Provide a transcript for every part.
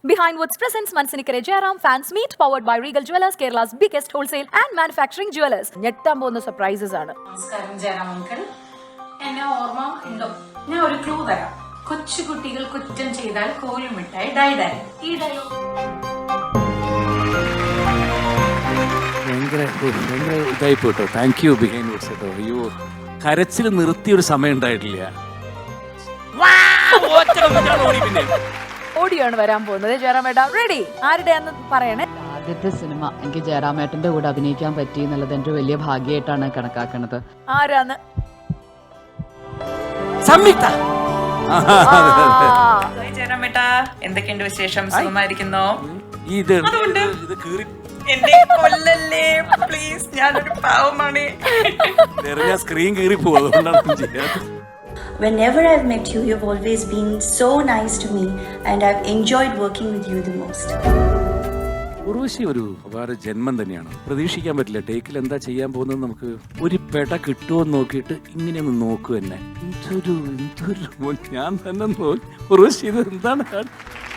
Behind Woods presents Mansinikare Jairam Fans Meet powered by Regal Jewellers, Kerala's biggest wholesale and manufacturing jewellers. ഞെട്ടാൻ പോകുന്ന surprises ആണ്. നമസ്കാരം Jayaram uncle. എന്നെ ഓർമ്മ ഉണ്ടോ? ഞാൻ ഒരു ക്ലൂ തരാം. കൊച്ചു കുട്ടികൾ കുറ്റം ചെയ്താൽ കോലും മിഠായി ഡൈഡായി. ഈ ഡയലോഗ് ഭയങ്കര ഇതായി പോട്ടോ. താങ്ക് യു ബിഹൈൻഡ് വുഡ്സ് കേട്ടോ. അയ്യോ, കരച്ചിൽ നിർത്തിയൊരു സമയം ഉണ്ടായിട്ടില്ല. ഓഡിയാണ് വരാൻ പോകുന്നത്. ജയറാമേട്ട റെഡി? ആരുടെയാന്ന് പറയണേ. ആദ്യത്തെ സിനിമ എനിക്ക് ജയറാമേട്ടന്റെ കൂടെ അഭിനയിക്കാൻ പറ്റി എന്നുള്ളത് എന്റെ വലിയ ഭാഗ്യമായിട്ടാണ് കണക്കാക്കുന്നത്. ആരാന്ന്? സംയുക്ത. ജയറാമേട്ട, എന്തൊക്കെയുണ്ട് വിശേഷം? സുഖമായിരിക്കുന്നോ? എന്നെ കൊല്ലല്ലേ പ്ലീസ്, ഞാനൊരു പാവമാണ്. സ്ക്രീൻ കീറി പോകും. Whenever I've met you, you've always been so nice to me and I've enjoyed working with you the most. Urvashi ഒരു അപാര ജന്മം തന്നെയാണ്. പ്രതീക്ഷിക്കാൻ പറ്റില്ല ടേക്കിൽ എന്താ ചെയ്യാൻ പോകുന്നത്. നമുക്ക് ഒരു പെട കിട്ടുമോ നോക്കിയിട്ട് ഇങ്ങനെ ഒന്ന് നോക്കൂ എന്നെ. ഞാൻ തന്നെ ഉർവശി ഇത് എന്താണ്?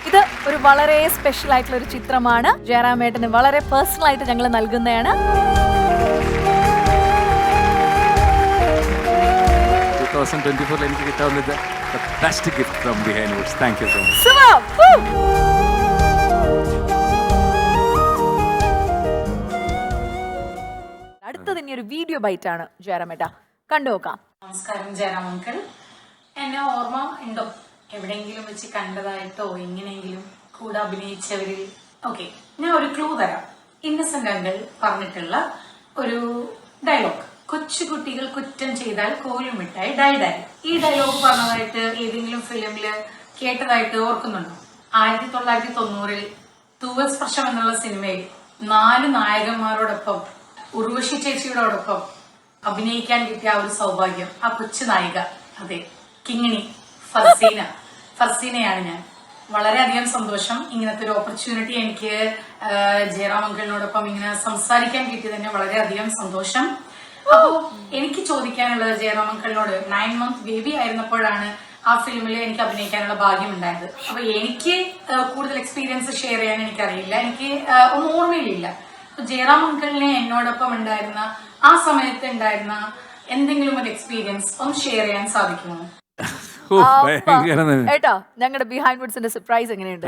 ഇത് ഒരു വളരെ സ്പെഷ്യൽ ആയിട്ടുള്ള ഒരു ചിത്രമാണ്. ജയറാമേട്ടന് വളരെ പേഴ്സണൽ ആയിട്ട് ഞങ്ങൾ നൽകുന്നതാണ്. 2024 എനിക്ക് കിട്ടാവുന്നത് best gift from Behindwoods. Thank you so much. അടുത്തത് ഇനി ഒരു വീഡിയോ ബൈറ്റ് ആണ്. ജയറാമേട്ട കണ്ടു നോക്കാം. നമസ്കാരം ജയറാം അങ്കിൾ. എന്നെ ഓർമ്മ ഉണ്ടോ? എവിടെയെങ്കിലും വെച്ച് കണ്ടതായിട്ടോ എങ്ങനെയെങ്കിലും കൂടെ അഭിനയിച്ചവരിൽ? ഓക്കെ, ഞാൻ ഒരു ക്ലൂ തരാം. ഇന്നസെന്റ് അങ്കിൾ പറഞ്ഞിട്ടുള്ള ഒരു ഡയലോഗ്. കൊച്ചു കുട്ടികൾ കുറ്റം ചെയ്താൽ കോലും മിഠായി ഡൈഡായി. ഈ ഡയലോഗ് പറഞ്ഞതായിട്ട് ഏതെങ്കിലും ഫിലിമില് കേട്ടതായിട്ട് ഓർക്കുന്നുണ്ടോ? 1990 തൂവൽ സ്പർശം എന്നുള്ള സിനിമയിൽ 4 നായകന്മാരോടൊപ്പം ഉർവശി ചേച്ചിയോടൊപ്പം അഭിനയിക്കാൻ കിട്ടിയ ആ ഒരു സൗഭാഗ്യം, ആ കൊച്ചു നായിക, അതെ, കിങ്ങിണി ഫർസീനയാണ് ഞാൻ. വളരെയധികം സന്തോഷം. ഇങ്ങനത്തെ ഒരു ഓപ്പർച്യൂണിറ്റി എനിക്ക് ജയറാം അങ്കിളിനോടൊപ്പം ഇങ്ങനെ സംസാരിക്കാൻ കിട്ടിയത് തന്നെ വളരെയധികം സന്തോഷം. അപ്പോ എനിക്ക് ചോദിക്കാനുള്ളത് ജയറാം അങ്കിളിനോട്, 9 month ബേബി ആയിരുന്നപ്പോഴാണ് ആ ഫിലിമിൽ എനിക്ക് അഭിനയിക്കാനുള്ള ഭാഗ്യം ഉണ്ടായത്. അപ്പൊ എനിക്ക് കൂടുതൽ എക്സ്പീരിയൻസ് ഷെയർ ചെയ്യാൻ എനിക്കറിയില്ല, എനിക്ക് ഒന്നും ഓർമ്മയിലില്ല. ജയറാം അങ്കിളിനെ എന്നോടൊപ്പം ഉണ്ടായിരുന്ന ആ സമയത്ത് ഉണ്ടായിരുന്ന എന്തെങ്കിലും ഒരു എക്സ്പീരിയൻസ് ഒന്ന് ഷെയർ ചെയ്യാൻ സാധിക്കുമോ? ഏട്ടാ, ഞങ്ങളുടെ ബിഹൈൻഡ് വുഡ്സിന്റെ സർപ്രൈസ് എങ്ങനെയുണ്ട്?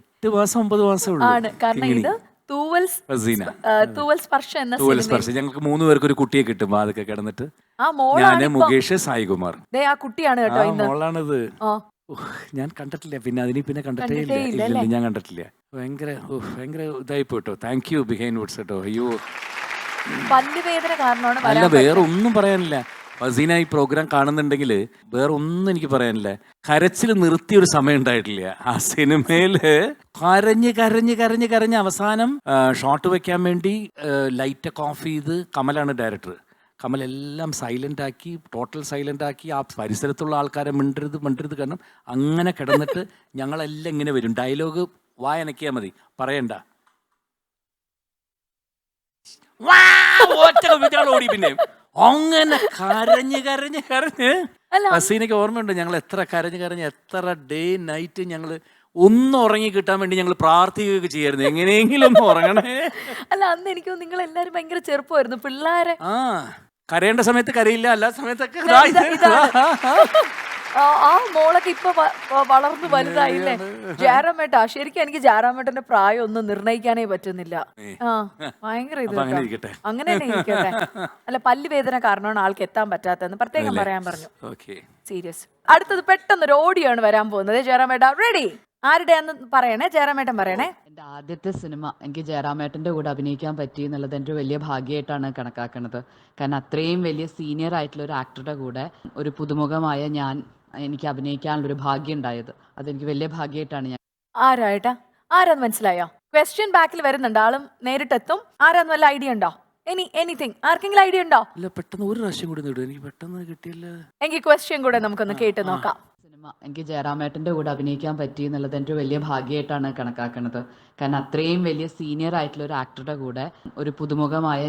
8 മാസം 9 മാസം ആണ്. കാരണം ഇത് തൂവൽ സ്പർശം എന്ന ഞങ്ങൾക്ക് 3 പേർക്ക് ഒരു കുട്ടിയെ കിട്ടും. അതൊക്കെ കിടന്നിട്ട് ആ മോളാണ്. ഞാന് മുകേഷ്, സായികുമാർ. ആ കുട്ടിയാണ് കേട്ടോ ഇന്ന്. മോളാണിത്. ഞാൻ കണ്ടിട്ടില്ല, പിന്നെ അതിന് പിന്നെ കണ്ടിട്ടേ ഇല്ല. ഞാൻ കണ്ടിട്ടില്ല. ഭയങ്കര ഇതായി പോട്ടോ. താങ്ക് യു ബിഹൈൻഡ് വുഡ്സ് കേട്ടോ. അയ്യോ, പല്ലുവേദന കാരണമാണ്. അല്ല, വേറെ ഒന്നും പറയാനില്ല. ഫസീന ഈ പ്രോഗ്രാം കാണുന്നുണ്ടെങ്കിൽ വേറെ ഒന്നും എനിക്ക് പറയാനില്ല. കരച്ചിൽ നിർത്തിയൊരു സമയം ഉണ്ടായിട്ടില്ല. ആ സിനിമയില് കരഞ്ഞ് അവസാനം ഷോട്ട് വെക്കാൻ വേണ്ടി ലൈറ്റൊക്കെ ഓഫ് ചെയ്ത് കമലാണ് ഡയറക്ടർ. കമൽ എല്ലാം സൈലന്റ് ആക്കി, ടോട്ടൽ സൈലന്റ് ആക്കി. ആ പരിസരത്തുള്ള ആൾക്കാരെ മിണ്ടരുത് കാരണം അങ്ങനെ കിടന്നിട്ട് ഞങ്ങളെല്ലാം ഇങ്ങനെ വരും. ഡയലോഗ് വായനക്കിയാൽ മതി, പറയണ്ട. ഓടി പിന്നെ അങ്ങനെ കരഞ്ഞ് ഹസീനയ്ക്ക് ഓർമ്മയുണ്ട്. ഞങ്ങൾ എത്ര കരഞ്ഞ് എത്ര ഡേ നൈറ്റ് ഞങ്ങൾ ഒന്ന് ഉറങ്ങി കിട്ടാൻ വേണ്ടി ഞങ്ങൾ പ്രാർത്ഥിക്കുകയൊക്കെ ചെയ്യായിരുന്നു, എങ്ങനെയെങ്കിലും ഒന്ന് ഉറങ്ങണേ. അല്ല, അന്ന് എനിക്ക് നിങ്ങൾ എല്ലാരും ഭയങ്കര ചെറുപ്പമായിരുന്നു, പിള്ളേരെ. കരയേണ്ട സമയത്ത് കരയില്ല, അല്ലാത്ത സമയത്തൊക്കെ. ആ മോളൊക്കെ ഇപ്പൊ വളർന്നു വലുതായില്ലേ. ജയറാമേട്ടാ, ശരിക്കും എനിക്ക് ജയറാമേട്ടന്റെ പ്രായം ഒന്നും നിർണ്ണയിക്കാനേ പറ്റുന്നില്ല. ഭയങ്കര ഇത് അങ്ങനെ തന്നെ ഇരിക്കട്ടെ. അല്ല, പല്ലുവേദന കാരണമാണ് ആൾക്ക് എത്താൻ പറ്റാത്തതെന്ന് പ്രത്യേകം പറയാൻ പറഞ്ഞു. സീരിയസ്. അടുത്തത് പെട്ടെന്നൊരു ഓഡിയാണ് വരാൻ പോകുന്നത്. ജയറാമേട്ടാ റെഡി? ആരുടെയാന്ന് പറയണേ. ജയറാമേട്ടൻ പറയണേ. എന്റെ ആദ്യത്തെ സിനിമ എനിക്ക് ജയറാമേട്ടന്റെ കൂടെ അഭിനയിക്കാൻ പറ്റി എന്നുള്ളത് എന്റെ വലിയ ഭാഗ്യമായിട്ടാണ് കണക്കാക്കുന്നത്. കാരണം അത്രയും വലിയ സീനിയർ ആയിട്ടുള്ള ഒരു ആക്ടറുടെ കൂടെ ഒരു പുതുമുഖമായ എനിക്ക് അഭിനയിക്കാനുള്ളൊരു ഭാഗ്യം ഉണ്ടായത്. അതെനിക്ക് വലിയ ഭാഗ്യമായിട്ടാണ്. ഞാൻ ആരായിട്ടാ? ആരാന്ന് മനസ്സിലായോ? ക്വസ്റ്റ്യൻ ബാക്കിൽ വരുന്നുണ്ട്, ആളും നേരിട്ടെത്തും. ആരാന്ന് വല്ല ഐഡിയ ഉണ്ടോ? എനിത്തിങ് ആർക്കെങ്കിലും ഐഡിയ ഉണ്ടോ? പെട്ടെന്ന് ഒരു പ്രാവശ്യം കൂടി എനിക്ക് പെട്ടെന്ന് കിട്ടിയില്ല. എങ്കിൽ ക്വസ്റ്റ്യൻ കൂടെ നമുക്കൊന്ന് കേട്ട് നോക്കാം. സിനിമ എനിക്ക് ജയറാമേട്ടന്റെ കൂടെ അഭിനയിക്കാൻ പറ്റി എന്നുള്ളത് എന്റെ വലിയ ഭാഗ്യമായിട്ടാണ് കണക്കാക്കുന്നത്. കാരണം അത്രയും വലിയ സീനിയർ ആയിട്ടുള്ള ഒരു ആക്ടറുടെ കൂടെ ഒരു പുതുമുഖമായ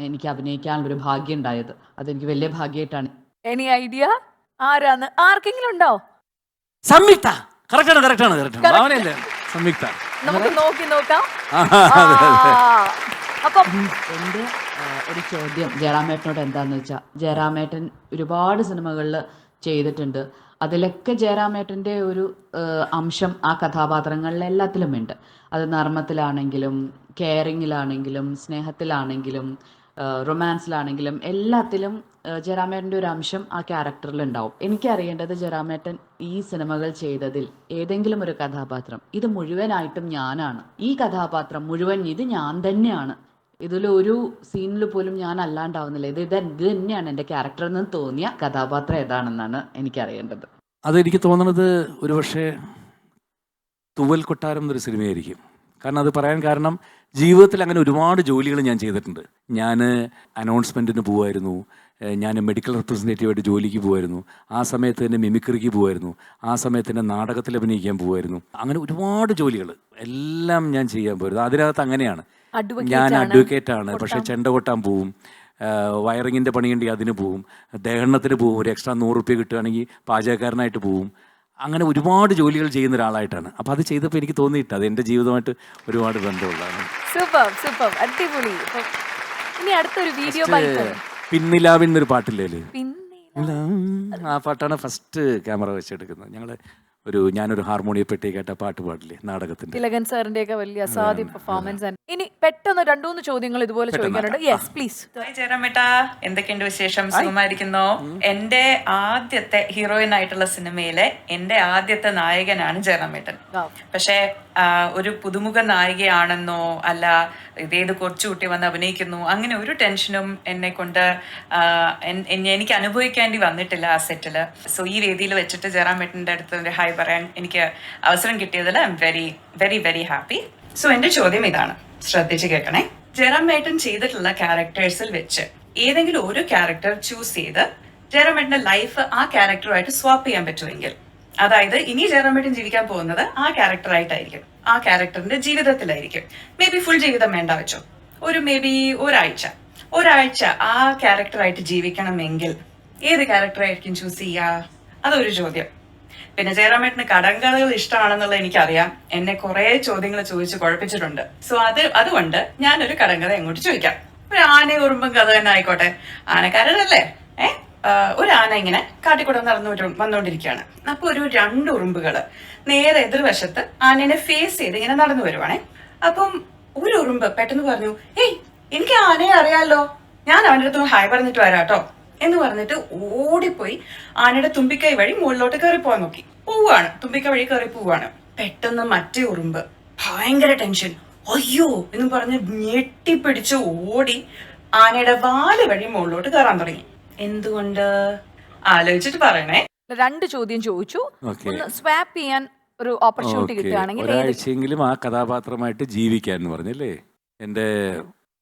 എനിക്ക് അഭിനയിക്കാനുള്ളൊരു ഭാഗ്യം ഉണ്ടായത്. അതെനിക്ക് വലിയ ഭാഗ്യമായിട്ടാണ്. Any idea? ആരാന്ന് ആർക്കെങ്കിലും ഉണ്ടോ? സംയുക്ത. കറക്റ്റാണ് ഭാവനയല്ലേ സംയുക്ത? നമുക്ക് നോക്കി നോക്കാം. അപ്പം എൻ്റെ ഒരു ചോദ്യം ജയറാമേട്ടനോട് എന്താണെന്ന് വെച്ചാൽ, ജയറാമേട്ടൻ ഒരുപാട് സിനിമകളിൽ ചെയ്തിട്ടുണ്ട്. അതിലൊക്കെ ജയറാമേട്ടൻ്റെ ഒരു അംശം ആ കഥാപാത്രങ്ങളിൽ എല്ലാത്തിലും ഉണ്ട്. അത് നർമ്മത്തിലാണെങ്കിലും കെയറിങ്ങിലാണെങ്കിലും സ്നേഹത്തിലാണെങ്കിലും റൊമാൻസിലാണെങ്കിലും എല്ലാത്തിലും ജയറാമേട്ടൻ്റെ ഒരു അംശം ആ ക്യാരക്ടറിൽ ഉണ്ടാവും. എനിക്കറിയേണ്ടത് ജയറാമേട്ടൻ ഈ സിനിമകൾ ചെയ്തതിൽ ഏതെങ്കിലും ഒരു കഥാപാത്രം ഇത് മുഴുവനായിട്ടും ഞാനാണ്, ഈ കഥാപാത്രം മുഴുവൻ ഇത് ഞാൻ തന്നെയാണ്, ഇതിലൊരു സീനിൽ പോലും ഞാൻ അല്ലാണ്ടാവുന്നില്ല, ഇത് തന്നെയാണ് എൻ്റെ ക്യാരക്ടർ എന്ന് തോന്നിയ കഥാപാത്രം ഏതാണെന്നാണ് എനിക്കറിയേണ്ടത്. അതെനിക്ക് തോന്നുന്നത് ഒരുപക്ഷെ തൂവൽ കൊട്ടാരം എന്നൊരു സിനിമയായിരിക്കും. കാരണം അത് പറയാൻ കാരണം, ജീവിതത്തിൽ അങ്ങനെ ഒരുപാട് ജോലികൾ ഞാൻ ചെയ്തിട്ടുണ്ട്. ഞാൻ അനൗൺസ്മെൻറ്റിന് പോകുമായിരുന്നു, ഞാൻ മെഡിക്കൽ റെപ്രസെൻറ്റേറ്റീവായിട്ട് ജോലിക്ക് പോകുമായിരുന്നു, ആ സമയത്ത് തന്നെ മിമിക്രിക്ക് പോകുമായിരുന്നു, ആ സമയത്ത് തന്നെ നാടകത്തിൽ അഭിനയിക്കാൻ പോകുമായിരുന്നു. അങ്ങനെ ഒരുപാട് ജോലികൾ എല്ലാം ഞാൻ ചെയ്യാൻ പോയിരുന്നു. അതിനകത്ത് അങ്ങനെയാണ്, ഞാൻ അഡ്വക്കേറ്റാണ്, പക്ഷേ ചെണ്ട കൊട്ടാൻ പോവും, വയറിങ്ങിൻ്റെ പണിയുണ്ടെങ്കിൽ അതിന് പോവും, ദഹനത്തിന് പോവും, ഒരു എക്സ്ട്രാ 100 രൂപ കിട്ടുകയാണെങ്കിൽ പാചകക്കാരനായിട്ട് പോവും. അങ്ങനെ ഒരുപാട് ജോലികൾ ചെയ്യുന്ന ഒരാളായിട്ടാണ്. അപ്പോൾ അത് ചെയ്തപ്പോൾ എനിക്ക് തോന്നിയിട്ട് അത് എൻ്റെ ജീവിതമായിട്ട് ഒരുപാട് ബന്ധമുള്ളതാണ്. സൂപ്പർ അടിപൊളി. ഇനി അടുത്തൊരു വീഡിയോ പിന്നിലാവിൻ എന്നൊരു പാട്ടില്ലേ, ആ പാട്ടാണ് ഫസ്റ്റ് ക്യാമറ വെച്ചെടുക്കുന്നത്. ഞാനൊരു ഹാർമോണിയ പെട്ടി കേട്ട പാട്ട് പാടില്ലേ നാടകത്തിന്റെ, തിലകൻ സാറിന്റെ ഒക്കെ വലിയ അസാധ്യ പെർഫോമൻസ്. ഇനി പെട്ടെന്ന് 2-3 ചോദ്യങ്ങൾ ഇതുപോലെ ചോദിക്കാനുണ്ട്. Yes please. ജയറാമേട്ടാ, എന്തൊക്കെയുണ്ട് വിശേഷം? സുഖമായിരിക്കുന്നോ? എന്റെ ആദ്യത്തെ ഹീറോയിൻ ആയിട്ടുള്ള സിനിമയിലെ എന്റെ ആദ്യത്തെ നായകനാണ് ജയറാമേട്ടൻ. പക്ഷെ ഒരു പുതുമുഖ നായികയാണെന്നോ അല്ല ഇതേത് കൊച്ചുകുട്ടി വന്ന് അഭിനയിക്കുന്നു അങ്ങനെ ഒരു ടെൻഷനും എന്നെ കൊണ്ട് എനിക്ക് അനുഭവിക്കേണ്ടി വന്നിട്ടില്ല ആ സെറ്റില്. സോ ഈ വേദിയിൽ വെച്ചിട്ട് ജയറാമേട്ടൻ്റെ അടുത്ത് ഒരു ഹായ് പറയാൻ എനിക്ക് അവസരം കിട്ടിയതിൽ I am very very very happy. So എന്റെ ചോദ്യം ഇതാണ്, ശ്രദ്ധിച്ച് കേൾക്കണേ. ജയറാമേട്ടൻ ചെയ്തിട്ടുള്ള ക്യാരക്ടേഴ്സിൽ വെച്ച് ഏതെങ്കിലും ഒരു ക്യാരക്ടർ ചൂസ് ചെയ്ത് ജയറാമേട്ടന്റെ ലൈഫ് ആ ക്യാരക്ടറുമായിട്ട് സ്വാപ്പ് ചെയ്യാൻ പറ്റുമെങ്കിൽ, അതായത് ഇനി ജയറാമേട്ടൻ ജീവിക്കാൻ പോകുന്നത് ആ ക്യാരക്ടറായിട്ടായിരിക്കും, ആ ക്യാരക്ടറിന്റെ ജീവിതത്തിലായിരിക്കും. മേ ബി ഫുൾ ജീവിതം വേണ്ട വെച്ചോ, മേ ബി ഒരാഴ്ച ആ ക്യാരക്ടറായിട്ട് ജീവിക്കണമെങ്കിൽ ഏത് ക്യാരക്ടറായിരിക്കും ചൂസ് ചെയ്യുക? അതൊരു ചോദ്യം. പിന്നെ ജയറാമേട്ടന് കടങ്കഥകൾ ഇഷ്ടമാണെന്നുള്ളത് എനിക്കറിയാം, എന്നെ കുറെ ചോദ്യങ്ങൾ ചോദിച്ച് കുഴപ്പിച്ചിട്ടുണ്ട്. സോ അതുകൊണ്ട് ഞാനൊരു കടങ്കഥ അങ്ങോട്ട് ചോദിക്കാം. ഒരു ആന ഉറുമ്പും കഥ തന്നെ ആയിക്കോട്ടെ, ആനക്കാരനല്ലേ. ഒരു ആന ഇങ്ങനെ കാട്ടിക്കൂടെ വന്നുകൊണ്ടിരിക്കുകയാണ്. അപ്പൊ ഒരു 2 ഉറുമ്പുകള് നേരെ എതിർവശത്ത് ആനേനെ ഫേസ് ചെയ്ത് ഇങ്ങനെ നടന്നു വരുവാണേ. അപ്പം ഒരു ഉറുമ്പ് പെട്ടെന്ന് പറഞ്ഞു, ഏയ് എനിക്ക് ആനയെ അറിയാലോ, ഞാൻ അവൻ്റെ അടുത്ത് ഹായ് പറഞ്ഞിട്ട് വരാട്ടോ എന്ന് പറഞ്ഞിട്ട് ഓടിപ്പോയി ആനയുടെ തുമ്പിക്കൈ വഴി മുകളിലോട്ട് കയറി പോവാൻ നോക്കി. തുമ്പിക്കൈ വഴി കയറി പോവാണ്. പെട്ടെന്ന് മറ്റേ ഉറുമ്പ് ഭയങ്കര ടെൻഷൻ, അയ്യോ എന്ന് പറഞ്ഞ് ഞെട്ടിപ്പിടിച്ച് ഓടി ആനയുടെ വാല് വഴി മുകളിലോട്ട് കയറാൻ തുടങ്ങി. എന്തുകൊണ്ട്? ആലോചിച്ചിട്ട് പറയണേ. 2 ചോദ്യം ചോദിച്ചു, ഒന്ന് സ്വാപ്പ് ചെയ്യാൻ ഒരു ഓപ്പർച്യൂണിറ്റി കിട്ടുകയാണെങ്കിൽ ഒരാഴ്ചയെങ്കിലും ആ കഥാപാത്രമായിട്ട് ജീവിക്കാൻ എന്ന് പറഞ്ഞല്ലേ. എൻ്റെ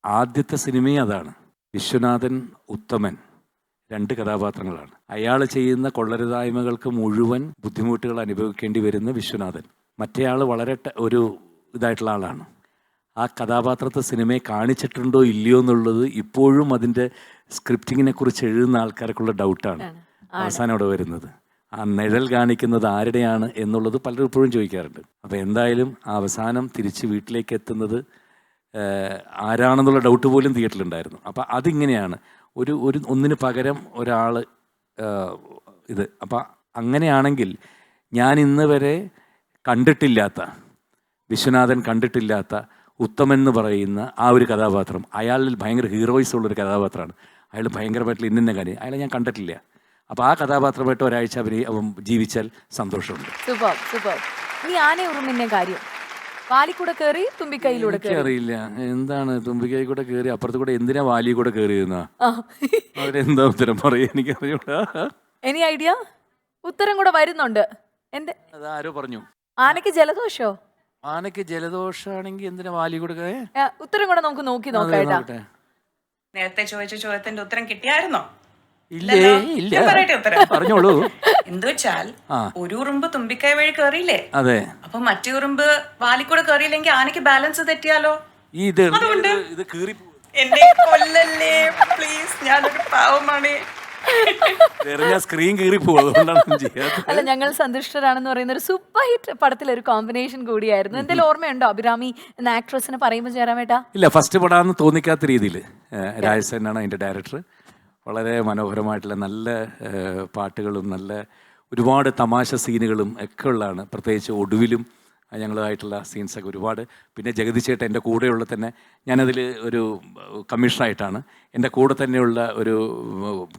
ആദ്യത്തെ സിനിമയും അതാണ്. വിശ്വനാഥൻ, ഉത്തമൻ 2 കഥാപാത്രങ്ങളാണ്. അയാൾ ചെയ്യുന്ന കൊള്ളരുതായ്മകൾക്ക് മുഴുവൻ ബുദ്ധിമുട്ടുകൾ അനുഭവിക്കേണ്ടി വരുന്ന വിശ്വനാഥൻ. മറ്റേയാൾ വളരെ ഒരു ഇതായിട്ടുള്ള ആളാണ്. ആ കഥാപാത്രത്തെ സിനിമയെ കാണിച്ചിട്ടുണ്ടോ ഇല്ലയോ എന്നുള്ളത് ഇപ്പോഴും അതിൻ്റെ സ്ക്രിപ്റ്റിങ്ങിനെ കുറിച്ച് എഴുതുന്ന ആൾക്കാർക്കുള്ള ഡൗട്ടാണ് അവസാനം അവിടെ വരുന്നത്. ആ നിഴൽ കാണിക്കുന്നത് ആരുടെയാണ് എന്നുള്ളത് പലരും ഇപ്പോഴും ചോദിക്കാറുണ്ട്. അപ്പോൾ എന്തായാലും ആ അവസാനം തിരിച്ച് വീട്ടിലേക്ക് എത്തുന്നത് ആരാണെന്നുള്ള ഡൗട്ട് പോലും തിയേറ്ററിലുണ്ടായിരുന്നു. അപ്പോൾ അതിങ്ങനെയാണ് ഒന്നിന് പകരം ഒരാൾ ഇത്. അപ്പം അങ്ങനെയാണെങ്കിൽ ഞാൻ ഇന്ന് വരെ കണ്ടിട്ടില്ലാത്ത, വിശ്വനാഥൻ കണ്ടിട്ടില്ലാത്ത ഉത്തമൻ എന്ന് പറയുന്ന ആ ഒരു കഥാപാത്രം, അയാളിൽ ഭയങ്കര ഹീറോയിസ് ഉള്ളൊരു കഥാപാത്രമാണ്. അയാൾ ഭയങ്കരമായിട്ടുള്ള ഇന്ന കാര്യം അയാളെ ഞാൻ കണ്ടിട്ടില്ല. അപ്പോൾ ആ കഥാപാത്രമായിട്ട് ഒരാഴ്ച ജീവിച്ചാൽ സന്തോഷമുണ്ട്. ഈ ആന ഉറുമ്പിന്റെ കാര്യം വാലിക്കൂടെ കയറി തുമ്പിക്കൈയിലൂടെ അറിയില്ല എന്താണ് തുമ്പിക്കൈ കൂടെ കയറി, അപ്പുറത്ത് കൂടെ എന്തിനാ വാലി കൂടെ കയറിയെന്നാ അവരെന്താ ഉത്തരം പറയാ, എനിക്കറിയൂടാ. Any idea? ഉത്തരം കൂടെ വരുന്നുണ്ട്. അതാരോ പറഞ്ഞു ആനക്ക് ജലദോഷോ? ആനക്ക് ജലദോഷാണെങ്കിൽ എന്തിനാ വാലി കൂടെ? ഉത്തരം കൂടെ നമുക്ക് നോക്കി നോക്കാം. നേരത്തെ ചോദിച്ച ചോദ്യത്തിന്റെ ഉത്തരം കിട്ടിയായിരുന്നോ? പറഞ്ഞോളൂ. എന്ത് വെച്ചാൽ ഒരു ഉറുമ്പ് തുമ്പിക്കൈ വഴി കയറിയില്ലേ, അതെ. അപ്പൊ മറ്റേ ഉറുമ്പ് വാലിക്കൂടെ കയറിയില്ലെങ്കിൽ ആനക്ക് ബാലൻസ് തെറ്റിയാലോ. അതുകൊണ്ട് എന്നെ കൊല്ലല്ലേ പ്ലീസ്, ഞാനൊരു പാവമാണ്. എറിഞ്ഞാ സ്ക്രീൻ കീറി പോകും, അതുകൊണ്ടാണ് ചെയ്യാത്തത്. അല്ല, ഞങ്ങൾ സന്തുഷ്ടരാണെന്ന് പറയുന്ന ഒരു സൂപ്പർ ഹിറ്റ് പടത്തിലെ ഒരു കോമ്പിനേഷൻ കൂടിയായിരുന്നു. എന്തെങ്കിലും ഓർമ്മയുണ്ടോ അഭിരാമി എന്ന ആക്ട്രസിനെ പറയുമ്പോൾ ജയറാമേട്ടാ? ഇല്ല, ഫസ്റ്റ് പടാന്ന് തോന്നിക്കാത്ത രീതിയിൽ രാജസേനാണ് അതിൻ്റെ ഡയറക്ടർ. വളരെ മനോഹരമായിട്ടുള്ള നല്ല പാട്ടുകളും നല്ല ഒരുപാട് തമാശ സീനുകളും ഒക്കെ ഉള്ളതാണ്. പ്രത്യേകിച്ച് ഒടുവിലും ഞങ്ങളായിട്ടുള്ള സീൻസൊക്കെ ഒരുപാട്. പിന്നെ ജഗതി ചേട്ടൻ എൻ്റെ കൂടെയുള്ള തന്നെ, ഞാനതിൽ ഒരു കമ്മീഷണറായിട്ടാണ്, എൻ്റെ കൂടെ തന്നെയുള്ള ഒരു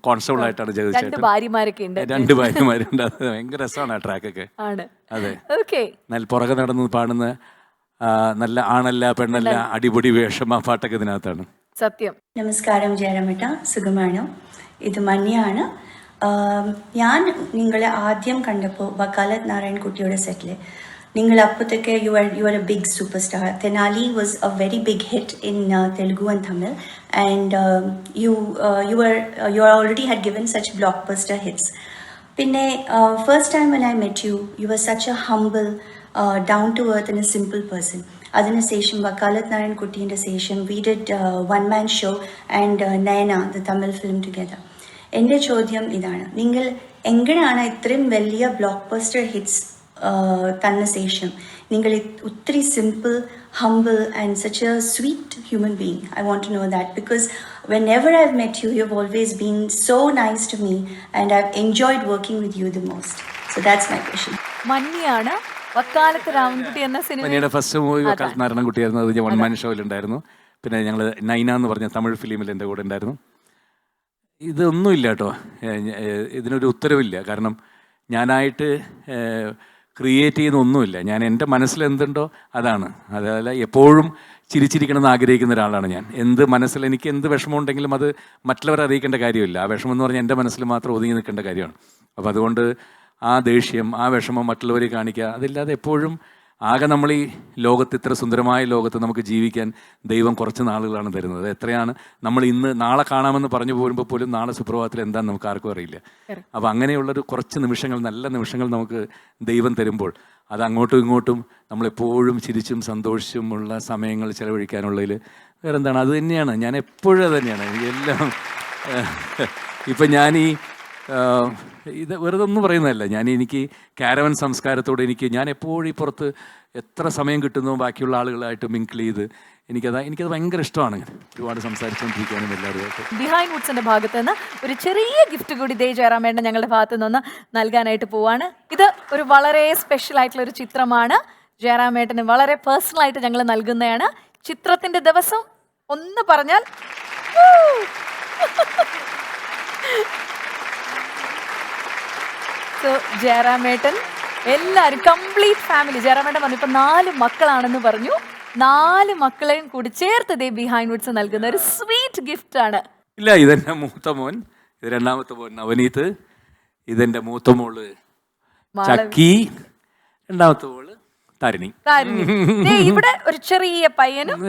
കോൺസ്റ്റബിളായിട്ടാണ് ജഗതി ചേട്ടൻ. 2 ഭാര്യമാരൊക്കെ ഉണ്ട്. 2 ഭാര്യമാരുണ്ട്. അത് ഭയങ്കര രസമാണ് ആ ട്രാക്കൊക്കെ. ആണ്. അതെ, ഓക്കെ. നല്ല പുറകെ നടന്ന് പാടുന്ന നല്ല ആണല്ല പെണ്ണല്ല അടിപൊളി വേഷം, ആ പാട്ടൊക്കെ ഇതിനകത്താണ്. സത്യം. നമസ്കാരം ജയറാമേട്ട, സുഖമാണ്. ഇത് മഞ്ഞയാണ്. ഞാൻ നിങ്ങളെ ആദ്യം കണ്ടപ്പോൾ വക്കാലത്ത് നാരായൺകുട്ടിയുടെ സെറ്റിൽ, നിങ്ങൾ അപ്പോഴത്തേക്ക് you are a big super star. Tenali was a very big hit in Telugu and Tamil, and you already had given such blockbuster hits. പിന്നെ first time when I met you, you were such a humble, down to earth and a simple person. അതിനുശേഷം വക്കാലത്ത് നാരായൺകുട്ടീൻ്റെ ശേഷം we did one man show and Nayana the Tamil film together. എൻ്റെ ചോദ്യം ഇതാണ്, നിങ്ങൾ എങ്ങനെയാണ് ഇത്രയും വലിയ ബ്ലോക്ക് ഹിറ്റ്സ് തന്ന ശേഷം നിങ്ങൾ ഒത്തിരി simple, humble and such a sweet human being? I want to know that, because whenever I've met you, you've always been so nice to me and I've enjoyed working with you the most. So that's my question. മഞ്ഞയാണ് വക്കാലത്ത് രാമൻകുട്ടി എന്ന cinema. മഞ്ഞയുടെ first movie വക്കാലത്ത് നാരായണൻകുട്ടിയായിരുന്നു. അത് one man ഷോയിലുണ്ടായിരുന്നു. പിന്നെ ഞങ്ങൾ നൈന എന്ന് പറഞ്ഞ തമിഴ് ഫിലിമിൽ എൻ്റെ കൂടെ ഉണ്ടായിരുന്നു. ഇതൊന്നുമില്ല കേട്ടോ, ഇതിനൊരു ഉത്തരവില്ല. കാരണം ഞാനായിട്ട് ക്രിയേറ്റ് ചെയ്യുന്ന ഒന്നുമില്ല. ഞാൻ എൻ്റെ മനസ്സിൽ എന്തുണ്ടോ അതാണ്. അതല്ല, എപ്പോഴും ചിരിച്ചിരിക്കണമെന്ന് ആഗ്രഹിക്കുന്ന ഒരാളാണ് ഞാൻ. എന്ത് മനസ്സിൽ എനിക്ക് എന്ത് വിഷമം ഉണ്ടെങ്കിലും അത് മറ്റുള്ളവരെ അറിയിക്കേണ്ട കാര്യമില്ല. ആ വിഷമം എന്ന് പറഞ്ഞാൽ എൻ്റെ മനസ്സിൽ മാത്രം ഒതുങ്ങി നിൽക്കേണ്ട കാര്യമാണ്. അപ്പോൾ അതുകൊണ്ട് ആ ദേഷ്യം, ആ വിഷമം മറ്റുള്ളവരെ കാണിക്കുക, അതില്ലാതെ എപ്പോഴും ആകെ നമ്മൾ ഈ ലോകത്ത്, ഇത്ര സുന്ദരമായ ലോകത്ത് നമുക്ക് ജീവിക്കാൻ ദൈവം കുറച്ച് നാളുകളാണ് തരുന്നത്. എത്രയാണ് നമ്മൾ ഇന്ന് നാളെ കാണാമെന്ന് പറഞ്ഞു പോരുമ്പോൾ പോലും നാളെ സുപ്രഭാതത്തിൽ എന്താണെന്ന് നമുക്ക് ആർക്കും അറിയില്ല. അപ്പോൾ അങ്ങനെയുള്ളൊരു കുറച്ച് നിമിഷങ്ങൾ, നല്ല നിമിഷങ്ങൾ നമുക്ക് ദൈവം തരുമ്പോൾ അത് അങ്ങോട്ടും ഇങ്ങോട്ടും നമ്മളെപ്പോഴും ചിരിച്ചും സന്തോഷിച്ചുമുള്ള സമയങ്ങൾ ചിലവഴിക്കാനുള്ളതിൽ വേറെ എന്താണ്, അത് തന്നെയാണ്. ഞാൻ എപ്പോഴും അത് തന്നെയാണ്. എല്ലാം ഇപ്പം ഞാനീ ഇത് വെറുതെ ഒന്നും പറയുന്നതല്ല. എനിക്ക് കാരവൻ സംസ്കാരത്തോട് ഞാൻ എപ്പോഴും ഈ പുറത്ത് എത്ര സമയം കിട്ടുന്നു ബാക്കിയുള്ള ആളുകളായിട്ട് മിങ്കിൾ ചെയ്ത് എനിക്കത് ഭയങ്കര ഇഷ്ടമാണ്. ഒരുപാട് സംസാരിച്ചുകൊണ്ടിരിക്കാനും എല്ലാവരുമായിട്ട്. ബിഹൈൻഡ് വുഡ്സിന്റെ ഭാഗത്ത് നിന്ന് ഒരു ചെറിയ ഗിഫ്റ്റ് കൂടി ദേ ജയറാമേട്ടൻ ഞങ്ങളുടെ ഭാഗത്ത് നിന്ന് നൽകാനായിട്ട് പോവാണ്. ഇത് ഒരു വളരെ സ്പെഷ്യൽ ആയിട്ടുള്ള ഒരു ചിത്രമാണ്. ജയറാമേട്ടന് വളരെ പേഴ്സണൽ ആയിട്ട് ഞങ്ങൾ നൽകുന്നതാണ്. ചിത്രത്തിന്റെ ദിവസം ഒന്ന് പറഞ്ഞാൽ ജയറാമേട്ടൻ, എല്ലാവരും കംപ്ലീറ്റ് ഫാമിലി, ജയറാമേട്ടൻ പറഞ്ഞു ഇപ്പൊ 4 മക്കളാണെന്ന് പറഞ്ഞു. 4 മക്കളെയും കൂടി ചേർത്ത് ദേ ബിഹൈൻഡ് വുഡ്സ് നൽകുന്ന ഒരു സ്വീറ്റ് ഗിഫ്റ്റ് ആണ്. ഇല്ല, ഇതെന്റെ മൂത്ത മോൻ, ഇത് രണ്ടാമത്തെ മോൻ നവനീത്, ഇതെന്റെ മൂത്ത മോള് ചക്കി, രണ്ടാമത്തെ മോള് താരിണി. ഇവിടെ ഒരു ചെറിയ പയ്യനും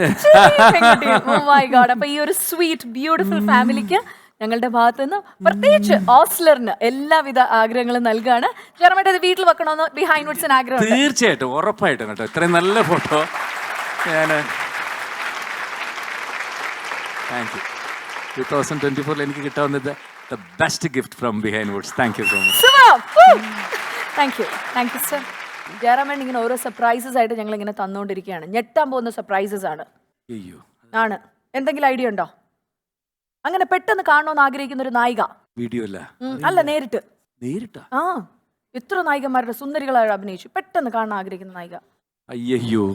പെൺകുട്ടിയും. Oh my God. അപ്പൊ ഈ ഒരു സ്വീറ്റ് ബ്യൂട്ടിഫുൾ ഫാമിലിക്ക് ഞങ്ങളുടെ ഭാഗത്ത് നിന്ന് പ്രത്യേകിച്ച് ഓസ്ലറിന് എല്ലാവിധ ആഗ്രഹങ്ങളും നൽകുകയാണ്. ജയറാമേട്ടൻ ഇത് വീട്ടിൽ വെക്കണമെന്ന് ബിഹൈൻഡ് വുഡ്സിന് ആഗ്രഹം? തീർച്ചയായിട്ടും, ഉറപ്പായിട്ടും കേട്ടോ. ഇത്രയും നല്ല ഫോട്ടോ ഞാൻ താങ്ക് യു. 2024 എനിക്ക് കിട്ടാവുന്നത് the best gift from Behindwoods. Thank you so much. Thank you sir. ജയറാമേട്ടൻ ഇങ്ങനെ ഓരോ സർപ്രൈസസ് ആയിട്ട് ഞങ്ങൾ ഇങ്ങനെ തന്നുകൊണ്ടിരിക്കുകയാണ്. ഞെട്ടാൻ പോകുന്ന സർപ്രൈസസ് ആണ്. ആണ്. എന്തെങ്കിലും ഐഡിയ ഉണ്ടോ? അങ്ങനെ പെട്ടെന്ന് കാണണമെന്ന് ആഗ്രഹിക്കുന്ന ഒരു നായിക? വീഡിയോ അല്ല, നേരിട്ടാ? ആ, എത്ര നായികമാരുടെ സുന്ദരികളായി അഭിനയിച്ചു. പെട്ടെന്ന് കാണാൻ ആഗ്രഹിക്കുന്ന നായിക? അയ്യോ,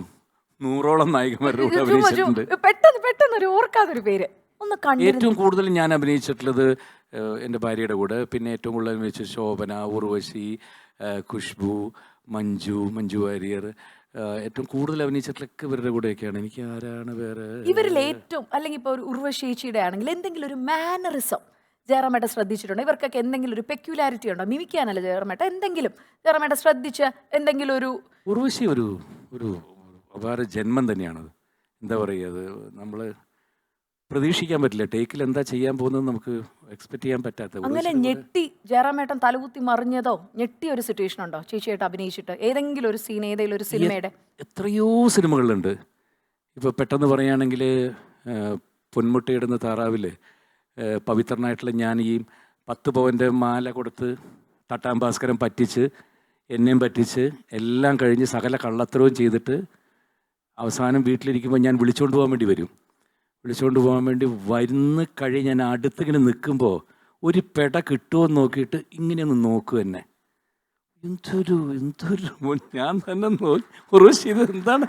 100ഓളം നായികമാരുടെ പെട്ടെന്ന് ഒരു ഓർക്കാതൊരു പേര് ഒന്ന് കണ്ടു. ഏറ്റവും കൂടുതൽ ഞാൻ അഭിനയിച്ചിട്ടുള്ളത് എൻ്റെ ഭാര്യയുടെ കൂടെ. പിന്നെ ഏറ്റവും കൂടുതൽ അഭിനയിച്ചത് ശോഭന, ഉർവശി, ഖുഷ്ബു, മഞ്ജു വാര്യർ. ഏറ്റവും കൂടുതൽ അഭിനയിച്ചിട്ടുള്ളൊക്കെ ഇവരുടെ കൂടെയൊക്കെയാണ്. എനിക്ക് ആരാണ് വേറെ ഇവരിൽ ഏറ്റവും, അല്ലെങ്കിൽ ഇപ്പോൾ ഒരു ഉർവശിയുടെ ആണെങ്കിൽ എന്തെങ്കിലും ഒരു മാനറിസം ജയറാമേട്ടൻ ശ്രദ്ധിച്ചിട്ടുണ്ടോ? ഇവർക്കൊക്കെ എന്തെങ്കിലും ഒരു പെക്യുലാരിറ്റി ഉണ്ടോ? മിമിക്കാനല്ല ജയറാമേട്ടൻ, എന്തെങ്കിലും ജയറാമേട്ടൻ ശ്രദ്ധിച്ച എന്തെങ്കിലും ഒരു? ഉർവശി ഒരു അപാര ജന്മം തന്നെയാണത്. എന്താ പറയുക, അത് നമ്മൾ പ്രതീക്ഷിക്കാൻ പറ്റില്ല. ടേക്കിൽ എന്താ ചെയ്യാൻ പോകുന്നത് നമുക്ക് എക്സ്പെക്ട് ചെയ്യാൻ പറ്റാത്ത. അങ്ങനെ ഞെട്ടി ജയറാമേട്ടൻ തലകുത്തി മറിഞ്ഞതോ ഞെട്ടിയ ഒരു സിറ്റുവേഷൻ ഉണ്ടോ ചേച്ചിയായിട്ട് അഭിനയിച്ചിട്ട്? ഏതെങ്കിലും ഒരു സീൻ, ഏതെങ്കിലും ഒരു സിനിമയുടെ? എത്രയോ സിനിമകളുണ്ട്. ഇപ്പോൾ പെട്ടെന്ന് പറയുകയാണെങ്കിൽ പൊന്മുട്ടയിടുന്ന താറാവിൽ പവിത്രനായിട്ടുള്ള ഞാൻ ഈ 10 പവൻ്റെ മാല കൊടുത്ത് തട്ടാൻ ഭാസ്കരൻ പറ്റിച്ച് എന്നെയും പറ്റിച്ച് എല്ലാം കഴിഞ്ഞ് സകല കള്ളത്തരവും ചെയ്തിട്ട് അവസാനം വീട്ടിലിരിക്കുമ്പോൾ ഞാൻ വിളിച്ചുകൊണ്ട് പോകാൻ വേണ്ടി വരും. വിളിച്ചുകൊണ്ട് പോകാൻ വേണ്ടി കഴിഞ്ഞ് ഞാൻ അടുത്തിങ്ങനെ നിൽക്കുമ്പോൾ ഒരു പെട കിട്ടുമോ എന്ന് നോക്കിയിട്ട് ഇങ്ങനെയൊന്ന് നോക്കും എന്നെ. എന്തൊരു ഞാൻ തന്നെ ഇത് എന്താണ്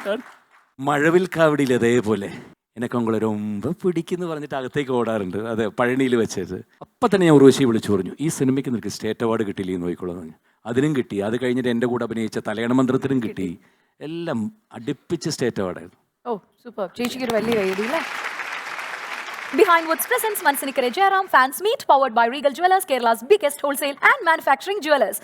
മഴവിൽ കാവടിയിൽ അതേപോലെ എന്നെ കൊങ്കള രൊമ്പ പിടിക്കുന്നു പറഞ്ഞിട്ട് അകത്തേക്ക് ഓടാറുണ്ട്. അതെ, പഴനിയിൽ വെച്ചത്. അപ്പം തന്നെ ഞാൻ ഉർവശിയെ വിളിച്ചു പറഞ്ഞു, ഈ സിനിമയ്ക്ക് നിനക്ക് സ്റ്റേറ്റ് അവാർഡ് കിട്ടിയില്ലേ എന്ന് നോക്കിക്കോളാം പറഞ്ഞു. അതിനും കിട്ടി. അത് കഴിഞ്ഞിട്ട് എൻ്റെ കൂടെ അഭിനയിച്ച തലയണ മന്ത്രത്തിനും കിട്ടി. എല്ലാം അടുപ്പിച്ച് സ്റ്റേറ്റ് അവാർഡായിരുന്നു. ഓ സൂപ്പർ. ചേച്ചിക്ക് ഒരു വലിയ കൈയടി അല്ലേ? Behind Woods presents Mansinikare Jairam Fans Meet, powered by Regal Jewelers, Kerala's biggest wholesale and manufacturing jewelers.